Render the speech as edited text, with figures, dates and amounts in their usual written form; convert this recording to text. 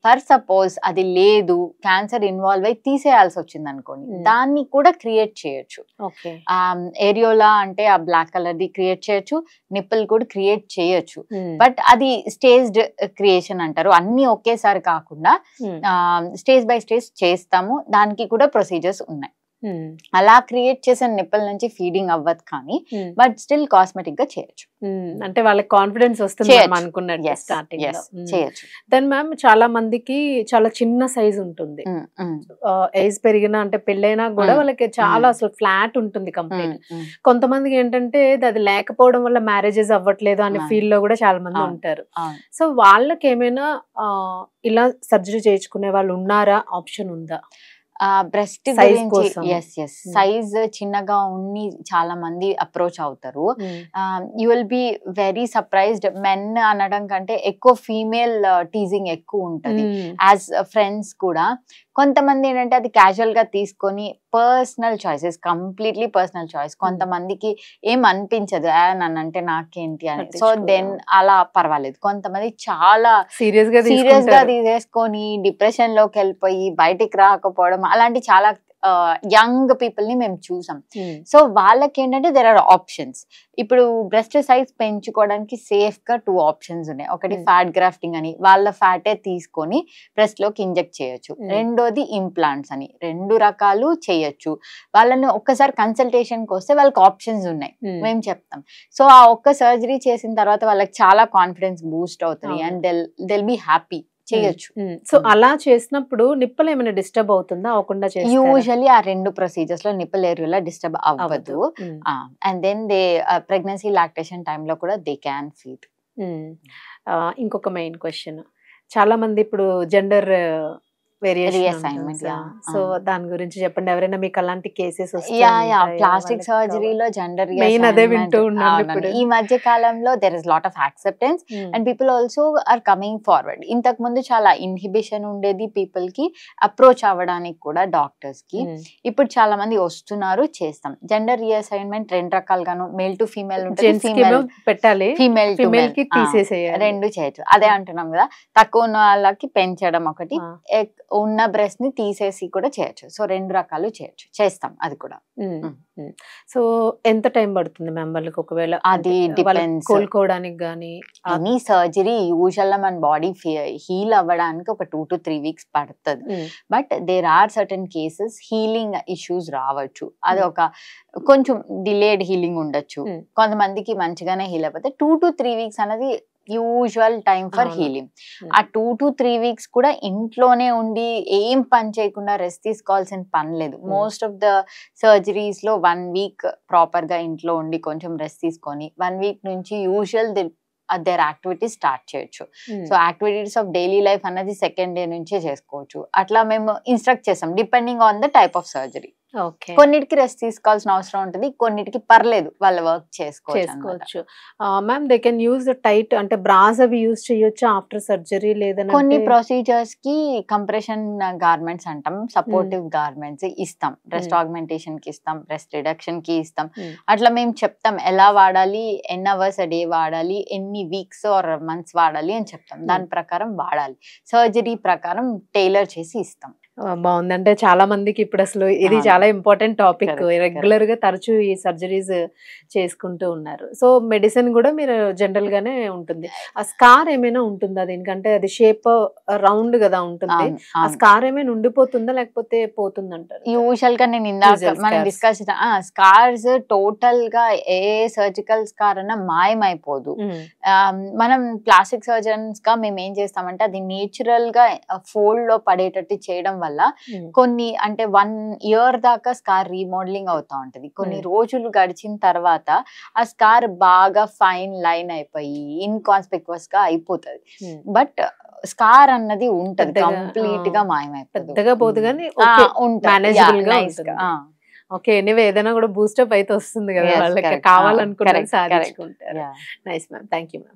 For suppose అది లేదు, cancer involve అయి తీసేయాల్సి వచ్చింది అనుకోండి, దాన్ని కూడా క్రియేట్ చేయొచ్చు. ఏరియోలా అంటే ఆ బ్లాక్ కలర్ ది క్రియేట్ చేయొచ్చు, నిప్పుల్ కూడా క్రియేట్ చేయొచ్చు. బట్ అది స్టేజ్డ్ క్రియేషన్ అంటారు. అన్ని ఒకేసారి కాకుండా స్టేజ్ బై స్టేజ్ చేస్తాము. దానికి కూడా ప్రొసీజర్స్ ఉన్నాయి. అలా క్రియేట్ చేసిన నిప్పుల నుంచి ఫీడింగ్ అవ్వదు కానీ బట్ స్టిల్ కాస్మెటిక్ గా చేయొచ్చు. అంటే వాళ్ళకి కాన్ఫిడెన్స్ వస్తుంది అనుకున్నట్టు స్టార్టింగ్ లో చేయొచ్చు. దెన్ మ్యామ్ చాలా మందికి చాలా చిన్న సైజ్ ఉంటుంది, ఏజ్ పెరిగినా అంటే పెళ్ళైనా కూడా వాళ్ళకి చాలా అసలు ఫ్లాట్ ఉంటుంది కంప్లీట్. కొంతమందికి ఏంటంటే అది లేకపోవడం వల్ల మ్యారేజెస్ అవ్వట్లేదు అనే ఫీల్ లో కూడా చాలా మంది ఉంటారు. సో వాళ్ళకి ఏమైనా ఇలా సర్జరీ చేయించుకునే వాళ్ళు ఉన్నారా, ఆప్షన్ ఉందా? బ్రెస్ట్ గురించి సైజ్ చిన్నగా ఉన్ని చాలా మంది అప్రోచ్ అవుతారు. You will be very surprised. Men అనడం కంటే ఎక్కువ ఫీమేల్ టీజింగ్ ఎక్కువ ఉంటది యాజ్ ఫ్రెండ్స్ కూడా. కొంతమంది ఏంటంటే అది క్యాజువల్ గా తీసుకొని personal choices, completely personal choice. కొంతమందికి ఏం అనిపించదు నన్నంటే నాకేంటి అని, సో దెన్ అలా పర్వాలేదు. కొంతమంది చాలా సీరియస్ గా తీసేసుకొని డిప్రెషన్ లోకి వెళ్ళిపోయి బయటికి రాకపోవడం, అలాంటి చాలా యంగ్ పీపుల్ ని మేము చూసాం. సో వాళ్ళకి ఏంటంటే దేర్ ఆర్ ఆప్షన్స్. ఇప్పుడు బ్రెస్ట్ సైజ్ పెంచుకోవడానికి సేఫ్ గా 2 ఆప్షన్స్ ఉన్నాయి. ఒకటి ఫ్యాట్ గ్రాఫ్టింగ్ అని, వాళ్ళ ఫ్యాటే తీసుకొని బ్రెస్ట్ లోకి ఇంజెక్ట్ చేయొచ్చు. రెండోది ఇంప్లాంట్స్ అని, 2 రకాలు చేయొచ్చు. వాళ్ళని ఒక్కసారి కన్సల్టేషన్ కి వస్తే వాళ్ళకి ఆప్షన్స్ ఉన్నాయి, మేము చెప్తాం. సో ఆ ఒక్క సర్జరీ చేసిన తర్వాత వాళ్ళకి చాలా కాన్ఫిడెన్స్ బూస్ట్ అవుతుంది అండ్ దెల్ బి హ్యాపీ. చేయొచ్చు. సో అలా చేసినప్పుడు నిప్పల్ ఏమైనా డిస్టర్బ్ అవుతుందా? అవ్వకుండా యూజువల్లీ ఆ 2 ప్రొసీజర్స్ లో నిప్పల్ ఏరియాలో డిస్టర్బ్ అవ్వదు. And then they pregnancy lactation time లో కూడా దే క్యాన్ ఫీడ్. ఇంకొక మెయిన్ క్వశ్చన్, చాలా మంది ఇప్పుడు జెండర్ సో దాని గురించి చెప్పండి. ఎవరైనా మీకు అలాంటి కేసెస్ ప్లాస్టిక్ సర్జరీలో జెండర్ ఈ మధ్య కాలంలో there is lot of acceptance and people also are coming forward. ఇంతకు ముందు చాలా ఇన్హిబిషన్ ఉండేది పీపుల్ కి అప్రోచ్ అవ్వడానికి కూడా డాక్టర్స్ కి. ఇప్పుడు చాలా మంది వస్తున్నారు, చేస్తాం. Gender reassignment 2 రకాలుగాను, male to female పెట్టాలి, ఫీమేల్ టు మేల్ తీసేసేయాలి, 2 చేయొచ్చు. అదే అంటున్నాం కదా, తక్కువ ఉన్న వాళ్ళకి పెంచడం ఒకటి, ఉన్న బ్రెస్ట్ ని తీసేసి కూడా చేయొచ్చు. సో 2 రకాలు చేయొచ్చు, చేస్తాం అది కూడా. సో ఎంత టైం పడుతుంది మ్యామ్ వాళ్ళకి ఒకవేళ అది డిపెండ్స్ కోలుకోవడానికి గానీ? ఎనీ సర్జరీ యూజువల్ గా మన బాడీ హీల్ అవ్వడానికి ఒక 2 to 3 weeks పడుతుంది. But there are certain cases healing issues రావచ్చు. అది ఒక కొంచెం డిలేడ్ హీలింగ్ ఉండొచ్చు. కొంతమందికి మంచిగానే హీల్ అయిపోతే 2 to 3 weeks అనేది యూజువల్ టైం ఫర్ హీలింగ్. ఆ 2 to 3 weeks కూడా ఇంట్లోనే ఉండి ఏం పని చేయకుండా రెస్ట్ తీసుకోవాల్సిన పని లేదు. మోస్ట్ ఆఫ్ ద సర్జరీస్ లో 1 week ప్రాపర్ గా ఇంట్లో ఉండి కొంచెం రెస్ట్ తీసుకొని 1 week నుంచి యూజువల్ దేర్ యాక్టివిటీస్ స్టార్ట్ చేయొచ్చు. So activities of daily life అన్నది 2nd day నుంచే చేసుకోవచ్చు. అట్లా మేము ఇన్స్ట్రక్ట్ చేస్తాం depending on the type of surgery. కొన్నిటికి రెస్ట్ తీసుకోవాల్సిన అవసరం ఉంటుంది, కొన్నిటికి పర్లేదు, వాళ్ళ వర్క్ చేసుకోవచ్చు. Ma'am they can use the tight అంటే బ్రాస్ అవి యూజ్ చేయొచ్చు ఆఫ్టర్ సర్జరీ? లేదని కొన్ని ప్రొసీజర్స్ కి కంప్రెషన్ గార్మెంట్స్ అంటాం, సపోర్టివ్ గార్మెంట్స్ ఇస్తాం. బ్రెస్ట్ ఆగ్మెంటేషన్ కి ఇస్తాం, బ్రెస్ట్ రిడక్షన్ కి ఇస్తాం. అట్లా మేము చెప్తాం ఎలా వాడాలి, ఎన్ని అవర్స్ డే వాడాలి, ఎన్ని వీక్స్ ఆర్ మంత్స్ వాడాలి అని చెప్తాం. దాని ప్రకారం వాడాలి, సర్జరీ ప్రకారం టైలర్ చేసి ఇస్తాం. బాగుంది. అంటే చాలా మందికి ఇప్పుడు అసలు ఇది చాలా ఇంపార్టెంట్ టాపిక్. రెగ్యులర్ గా తరచూ ఈ సర్జరీస్ చేసుకుంటూ ఉన్నారు. సో మెడిసిన్ కూడా మీరు జనరల్ గానే ఉంటుంది. ఆ స్కార్ ఏమైనా ఉంటుందా దీనికంటే? అది షేప్ రౌండ్ కదా ఉంటుంది, ఆ స్కార్ ఏమైనా ఉండిపోతుందా లేకపోతే పోతుందంటారు? యూజువల్ గా నేను ఇందాక మనం డిస్కస్ స్కార్స్ టోటల్ గా ఏ సర్జికల్ స్కార్ అన్నా మాయమైపోదు. మనం ప్లాస్టిక్ సర్జన్స్ గా మేము ఏం చేస్తామంటే అది నేచురల్ గా ఫోల్డ్ లో పడేటట్టు చేయడం వల్ల కొన్ని అంటే 1 year దాకా స్కార్ రీమోడలింగ్ అవుతా ఉంటది. కొన్ని రోజులు గడిచిన తర్వాత ఆ స్కార్ బాగా ఫైన్ లైన్ అయిపోయి ఇన్కాన్స్పిక్వస్ గా అయిపోతుంది. బట్ స్కార్ అన్నది ఉంటది, కంప్లీట్ గా మాయమైపోతుంది. పెద్దగా పోదు కానీ మేనేజబుల్ గా ఉంటుంది. ఓకే, ఎనీవే ఏదైనా కూడా బూస్టప్ అయితే వస్తుంది కదా వాళ్ళకి, కావాలనుకున్నది సాధించుకుంటారు. Nice ma'am, thank you ma'am.